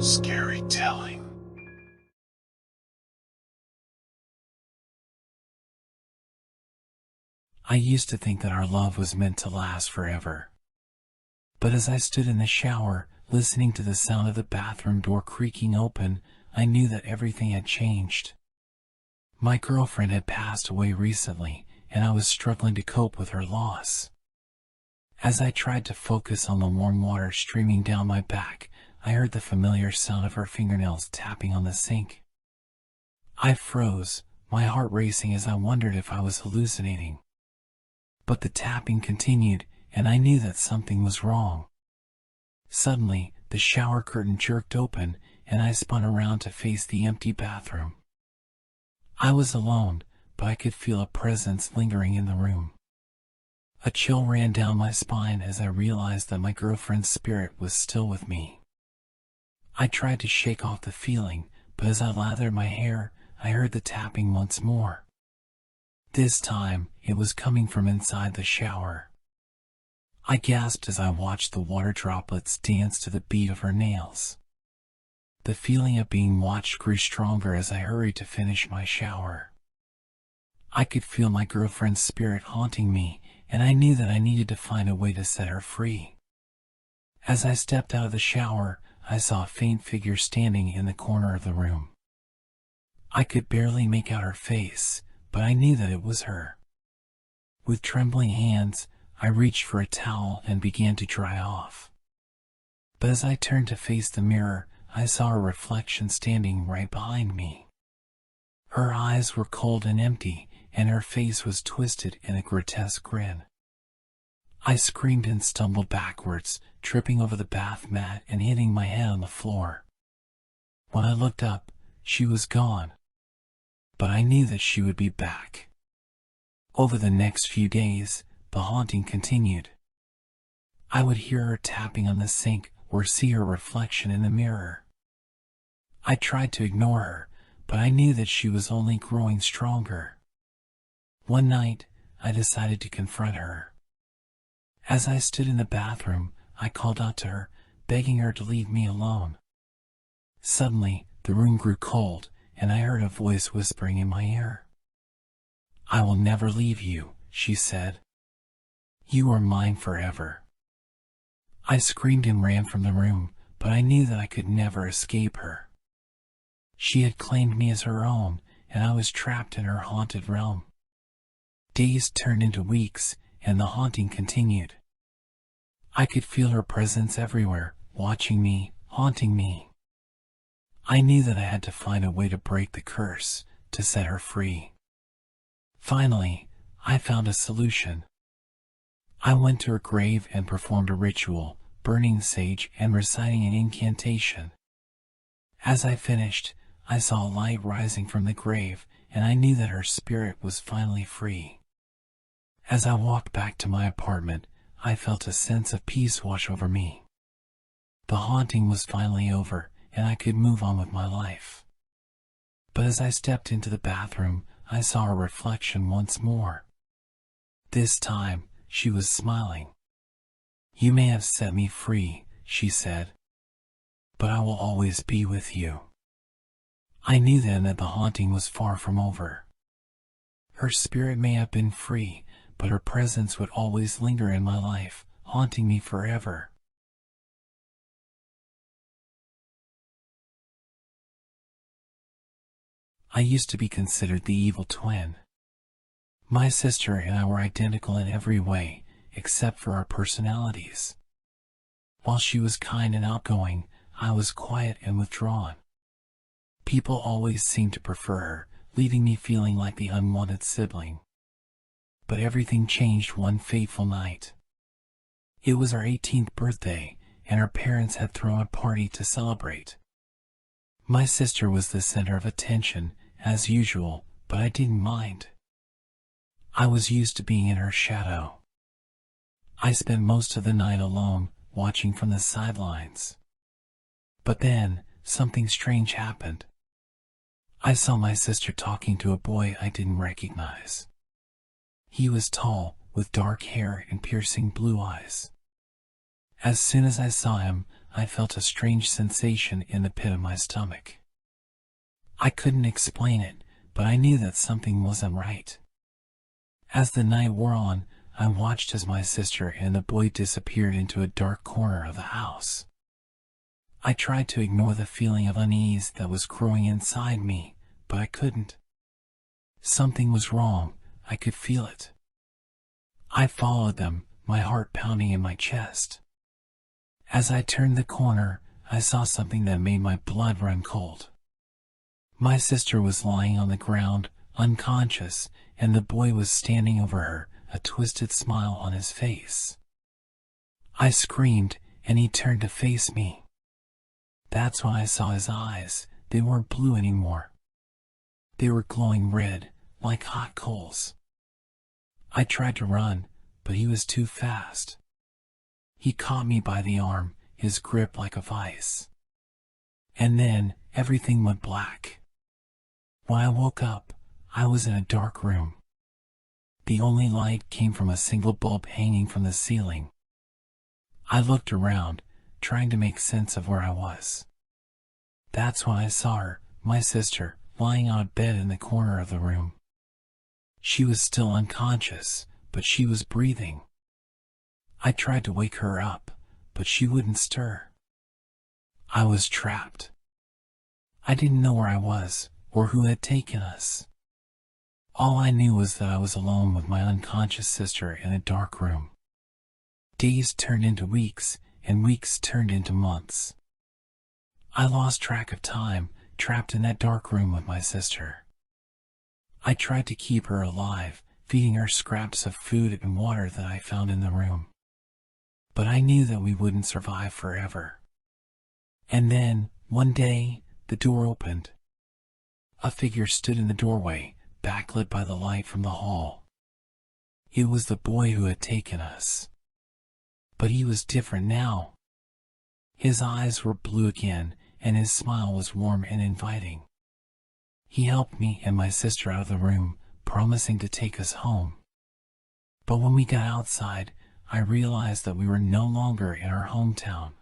Scary telling. I used to think that our love was meant to last forever. But as I stood in the shower, listening to the sound of the bathroom door creaking open, I knew that everything had changed. My girlfriend had passed away recently, and I was struggling to cope with her loss. As I tried to focus on the warm water streaming down my back, I heard the familiar sound of her fingernails tapping on the sink. I froze, my heart racing as I wondered if I was hallucinating. But the tapping continued, and I knew that something was wrong. Suddenly, the shower curtain jerked open, and I spun around to face the empty bathroom. I was alone, but I could feel a presence lingering in the room. A chill ran down my spine as I realized that my girlfriend's spirit was still with me. I tried to shake off the feeling, but as I lathered my hair, I heard the tapping once more. This time, it was coming from inside the shower. I gasped as I watched the water droplets dance to the beat of her nails. The feeling of being watched grew stronger as I hurried to finish my shower. I could feel my girlfriend's spirit haunting me, and I knew that I needed to find a way to set her free. As I stepped out of the shower, I saw a faint figure standing in the corner of the room. I could barely make out her face, but I knew that it was her. With trembling hands, I reached for a towel and began to dry off. But as I turned to face the mirror, I saw a reflection standing right behind me. Her eyes were cold and empty, and her face was twisted in a grotesque grin. I screamed and stumbled backwards, tripping over the bath mat and hitting my head on the floor. When I looked up, she was gone. But I knew that she would be back. Over the next few days, the haunting continued. I would hear her tapping on the sink or see her reflection in the mirror. I tried to ignore her, but I knew that she was only growing stronger. One night, I decided to confront her. As I stood in the bathroom, I called out to her, begging her to leave me alone. Suddenly, the room grew cold, and I heard a voice whispering in my ear. "I will never leave you," she said. "You are mine forever." I screamed and ran from the room, but I knew that I could never escape her. She had claimed me as her own, and I was trapped in her haunted realm. Days turned into weeks, and the haunting continued. I could feel her presence everywhere, watching me, haunting me. I knew that I had to find a way to break the curse, to set her free. Finally, I found a solution. I went to her grave and performed a ritual, burning sage and reciting an incantation. As I finished, I saw a light rising from the grave, and I knew that her spirit was finally free. As I walked back to my apartment, I felt a sense of peace wash over me. The haunting was finally over, and I could move on with my life. But as I stepped into the bathroom, I saw her reflection once more. This time, she was smiling. "You may have set me free," she said, "but I will always be with you." I knew then that the haunting was far from over. Her spirit may have been free, but her presence would always linger in my life, haunting me forever. I used to be considered the evil twin. My sister and I were identical in every way, except for our personalities. While she was kind and outgoing, I was quiet and withdrawn. People always seemed to prefer her, leaving me feeling like the unwanted sibling. But everything changed one fateful night. It was our 18th birthday, and our parents had thrown a party to celebrate. My sister was the center of attention, as usual, but I didn't mind. I was used to being in her shadow. I spent most of the night alone, watching from the sidelines. But then, something strange happened. I saw my sister talking to a boy I didn't recognize. He was tall, with dark hair and piercing blue eyes. As soon as I saw him, I felt a strange sensation in the pit of my stomach. I couldn't explain it, but I knew that something wasn't right. As the night wore on, I watched as my sister and the boy disappeared into a dark corner of the house. I tried to ignore the feeling of unease that was growing inside me, but I couldn't. Something was wrong. I could feel it. I followed them, my heart pounding in my chest. As I turned the corner, I saw something that made my blood run cold. My sister was lying on the ground, unconscious, and the boy was standing over her, a twisted smile on his face. I screamed, and he turned to face me. That's when I saw his eyes. They weren't blue anymore. They were glowing red, like hot coals. I tried to run, but he was too fast. He caught me by the arm, his grip like a vice. And then, everything went black. When I woke up, I was in a dark room. The only light came from a single bulb hanging from the ceiling. I looked around, trying to make sense of where I was. That's when I saw her, my sister, lying on a bed in the corner of the room. She was still unconscious, but she was breathing. I tried to wake her up, but she wouldn't stir. I was trapped. I didn't know where I was, or who had taken us. All I knew was that I was alone with my unconscious sister in a dark room. Days turned into weeks, and weeks turned into months. I lost track of time, trapped in that dark room with my sister. I tried to keep her alive, feeding her scraps of food and water that I found in the room. But I knew that we wouldn't survive forever. And then, one day, the door opened. A figure stood in the doorway, backlit by the light from the hall. It was the boy who had taken us. But he was different now. His eyes were blue again, and his smile was warm and inviting. He helped me and my sister out of the room, promising to take us home. But when we got outside, I realized that we were no longer in our hometown.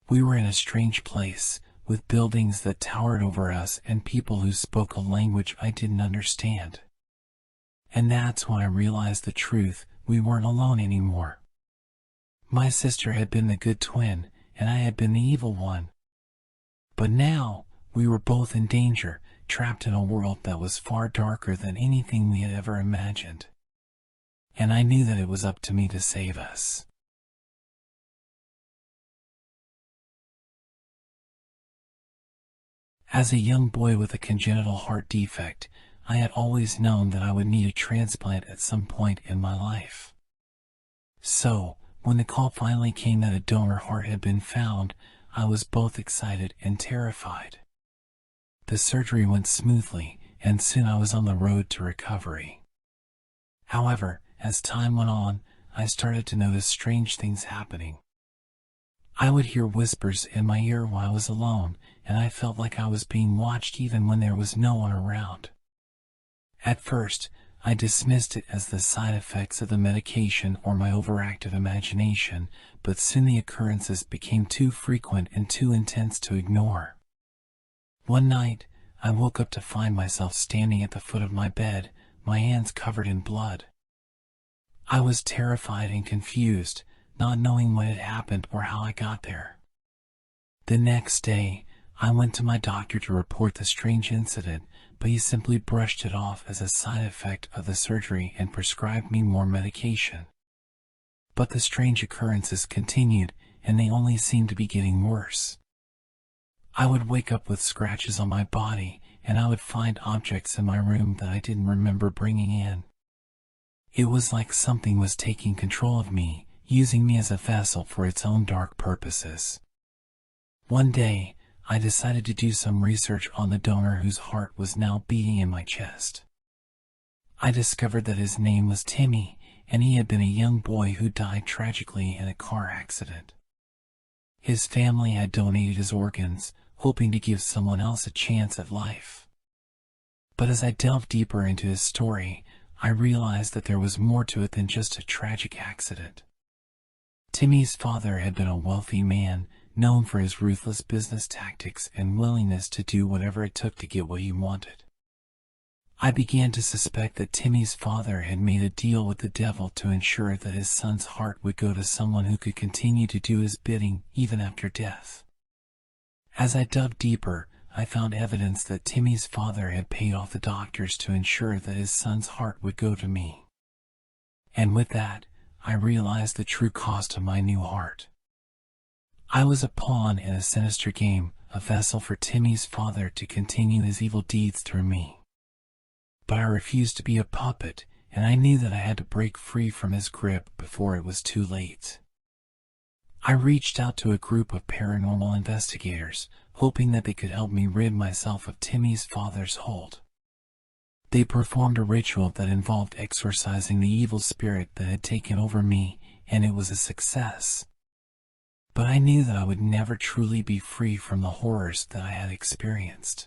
We were in a strange place, with buildings that towered over us and people who spoke a language I didn't understand. And that's when I realized the truth. We weren't alone anymore. My sister had been the good twin, and I had been the evil one. But now, we were both in danger, trapped in a world that was far darker than anything we had ever imagined. And I knew that it was up to me to save us. As a young boy with a congenital heart defect, I had always known that I would need a transplant at some point in my life. So, when the call finally came that a donor heart had been found, I was both excited and terrified. The surgery went smoothly, and soon I was on the road to recovery. However, as time went on, I started to notice strange things happening. I would hear whispers in my ear while I was alone, and I felt like I was being watched even when there was no one around. At first, I dismissed it as the side effects of the medication or my overactive imagination, but soon the occurrences became too frequent and too intense to ignore. One night, I woke up to find myself standing at the foot of my bed, my hands covered in blood. I was terrified and confused, not knowing what had happened or how I got there. The next day, I went to my doctor to report the strange incident, but he simply brushed it off as a side effect of the surgery and prescribed me more medication. But the strange occurrences continued, and they only seemed to be getting worse. I would wake up with scratches on my body, and I would find objects in my room that I didn't remember bringing in. It was like something was taking control of me, using me as a vessel for its own dark purposes. One day, I decided to do some research on the donor whose heart was now beating in my chest. I discovered that his name was Timmy, and he had been a young boy who died tragically in a car accident. His family had donated his organs, hoping to give someone else a chance at life. But as I delved deeper into his story, I realized that there was more to it than just a tragic accident. Timmy's father had been a wealthy man, known for his ruthless business tactics and willingness to do whatever it took to get what he wanted. I began to suspect that Timmy's father had made a deal with the devil to ensure that his son's heart would go to someone who could continue to do his bidding even after death. As I dug deeper, I found evidence that Timmy's father had paid off the doctors to ensure that his son's heart would go to me. And with that, I realized the true cost of my new heart. I was a pawn in a sinister game, a vessel for Timmy's father to continue his evil deeds through me. But I refused to be a puppet, and I knew that I had to break free from his grip before it was too late. I reached out to a group of paranormal investigators, hoping that they could help me rid myself of Timmy's father's hold. They performed a ritual that involved exorcising the evil spirit that had taken over me, and it was a success. But I knew that I would never truly be free from the horrors that I had experienced.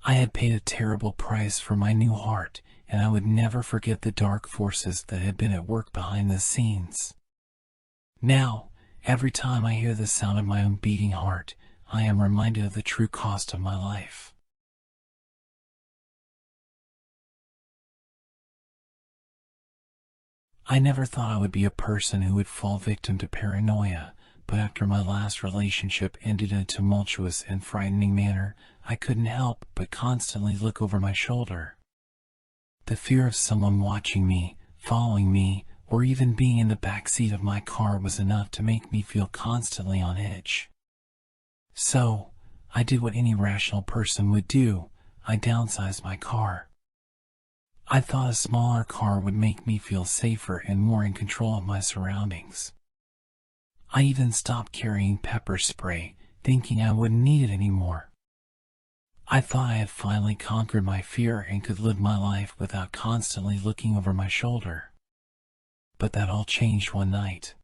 I had paid a terrible price for my new heart, and I would never forget the dark forces that had been at work behind the scenes. Now, every time I hear the sound of my own beating heart, I am reminded of the true cost of my life. I never thought I would be a person who would fall victim to paranoia, but after my last relationship ended in a tumultuous and frightening manner, I couldn't help but constantly look over my shoulder. The fear of someone watching me, following me, or even being in the back seat of my car was enough to make me feel constantly on edge. So, I did what any rational person would do. I downsized my car. I thought a smaller car would make me feel safer and more in control of my surroundings. I even stopped carrying pepper spray, thinking I wouldn't need it anymore. I thought I had finally conquered my fear and could live my life without constantly looking over my shoulder. But that all changed one night.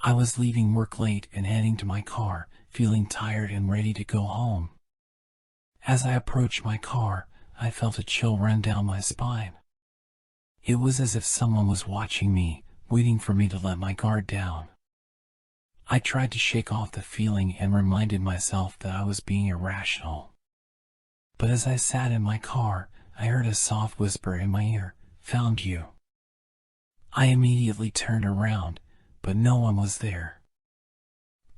I was leaving work late and heading to my car, feeling tired and ready to go home. As I approached my car, I felt a chill run down my spine. It was as if someone was watching me, waiting for me to let my guard down. I tried to shake off the feeling and reminded myself that I was being irrational. But as I sat in my car, I heard a soft whisper in my ear, "Found you." I immediately turned around, but no one was there.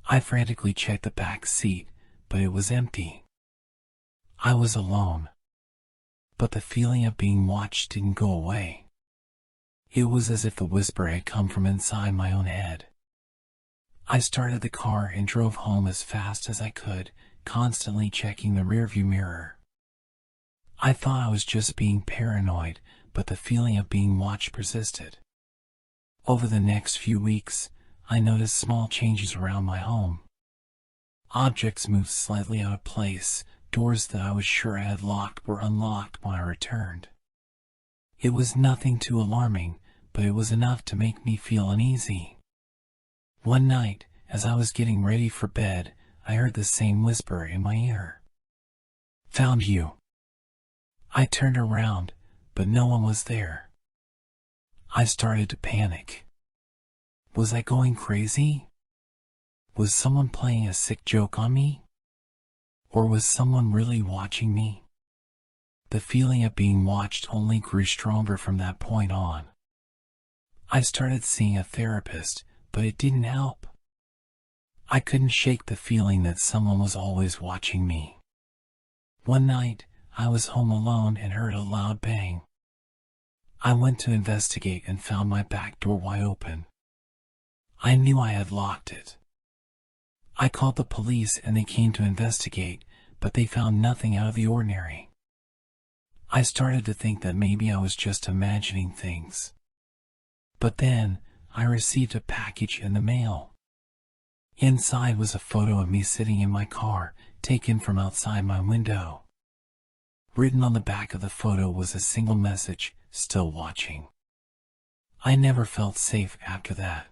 I frantically checked the back seat, but it was empty. I was alone. But the feeling of being watched didn't go away. It was as if the whisper had come from inside my own head. I started the car and drove home as fast as I could, constantly checking the rearview mirror. I thought I was just being paranoid, but the feeling of being watched persisted. Over the next few weeks, I noticed small changes around my home. Objects moved slightly out of place, doors that I was sure I had locked were unlocked when I returned. It was nothing too alarming, but it was enough to make me feel uneasy. One night, as I was getting ready for bed, I heard the same whisper in my ear. "Found you." I turned around, but no one was there. I started to panic. Was I going crazy? Was someone playing a sick joke on me? Or was someone really watching me? The feeling of being watched only grew stronger from that point on. I started seeing a therapist, but it didn't help. I couldn't shake the feeling that someone was always watching me. One night, I was home alone and heard a loud bang. I went to investigate and found my back door wide open. I knew I had locked it. I called the police and they came to investigate, but they found nothing out of the ordinary. I started to think that maybe I was just imagining things. But then, I received a package in the mail. Inside was a photo of me sitting in my car, taken from outside my window. Written on the back of the photo was a single message, "Still watching." I never felt safe after that.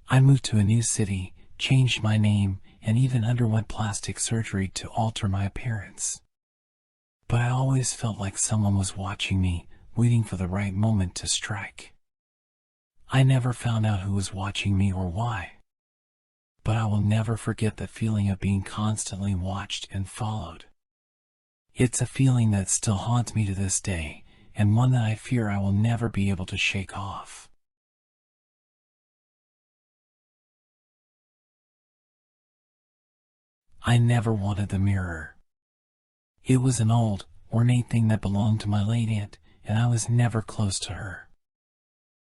I moved to a new city, changed my name, and even underwent plastic surgery to alter my appearance. But I always felt like someone was watching me, waiting for the right moment to strike. I never found out who was watching me or why. But I will never forget the feeling of being constantly watched and followed. It's a feeling that still haunts me to this day, and one that I fear I will never be able to shake off. I never wanted the mirror. It was an old, ornate thing that belonged to my late aunt, and I was never close to her.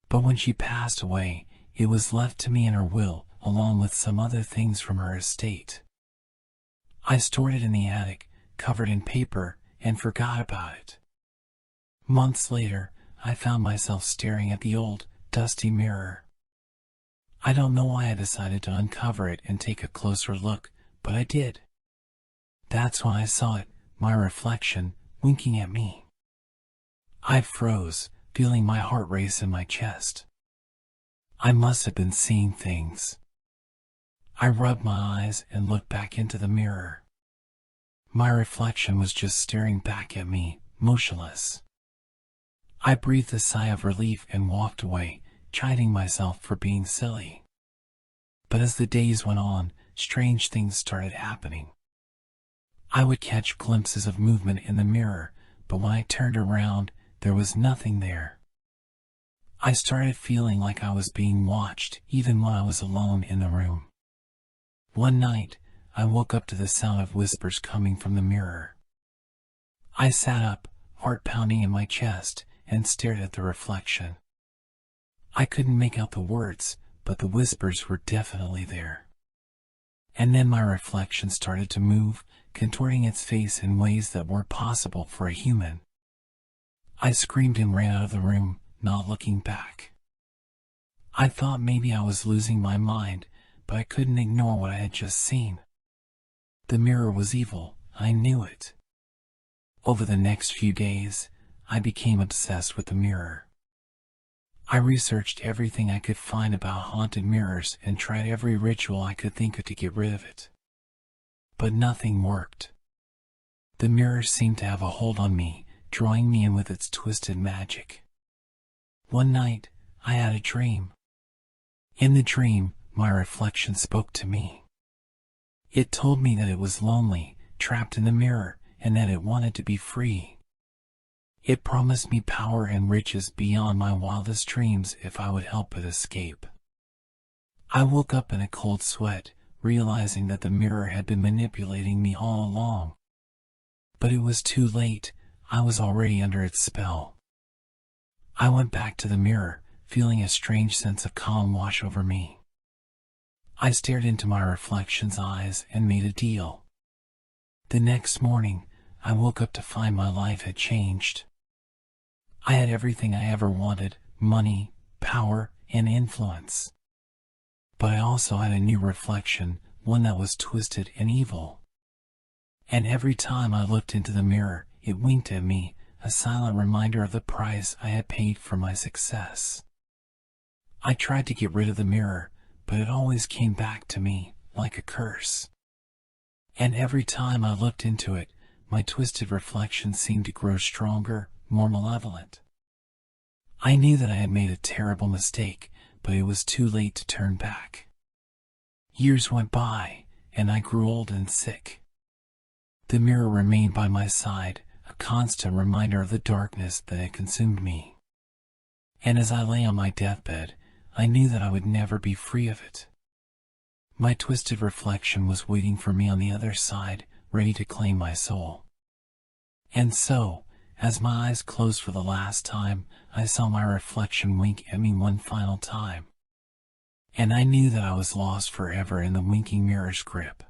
But when she passed away, it was left to me in her will, along with some other things from her estate. I stored it in the attic, covered in paper, and forgot about it. Months later, I found myself staring at the old, dusty mirror. I don't know why I decided to uncover it and take a closer look, but I did. That's when I saw it, my reflection, winking at me. I froze, feeling my heart race in my chest. I must have been seeing things. I rubbed my eyes and looked back into the mirror. My reflection was just staring back at me, motionless. I breathed a sigh of relief and walked away, chiding myself for being silly. But as the days went on, strange things started happening. I would catch glimpses of movement in the mirror, but when I turned around, there was nothing there. I started feeling like I was being watched, even when I was alone in the room. One night, I woke up to the sound of whispers coming from the mirror. I sat up, heart pounding in my chest, and stared at the reflection. I couldn't make out the words, but the whispers were definitely there. And then my reflection started to move, contorting its face in ways that weren't possible for a human. I screamed and ran out of the room, not looking back. I thought maybe I was losing my mind, but I couldn't ignore what I had just seen. The mirror was evil, I knew it. Over the next few days, I became obsessed with the mirror. I researched everything I could find about haunted mirrors and tried every ritual I could think of to get rid of it. But nothing worked. The mirror seemed to have a hold on me, drawing me in with its twisted magic. One night, I had a dream. In the dream, my reflection spoke to me. It told me that it was lonely, trapped in the mirror, and that it wanted to be free. It promised me power and riches beyond my wildest dreams if I would help it escape. I woke up in a cold sweat, realizing that the mirror had been manipulating me all along. But it was too late, I was already under its spell. I went back to the mirror, feeling a strange sense of calm wash over me. I stared into my reflection's eyes and made a deal. The next morning, I woke up to find my life had changed. I had everything I ever wanted, money, power, and influence. But I also had a new reflection, one that was twisted and evil. And every time I looked into the mirror, it winked at me, a silent reminder of the price I had paid for my success. I tried to get rid of the mirror, but it always came back to me, like a curse. And every time I looked into it, my twisted reflection seemed to grow stronger, more malevolent. I knew that I had made a terrible mistake, but it was too late to turn back. Years went by, and I grew old and sick. The mirror remained by my side, a constant reminder of the darkness that had consumed me. And as I lay on my deathbed, I knew that I would never be free of it. My twisted reflection was waiting for me on the other side, ready to claim my soul. And so, as my eyes closed for the last time, I saw my reflection wink at me one final time. And I knew that I was lost forever in the winking mirror's grip.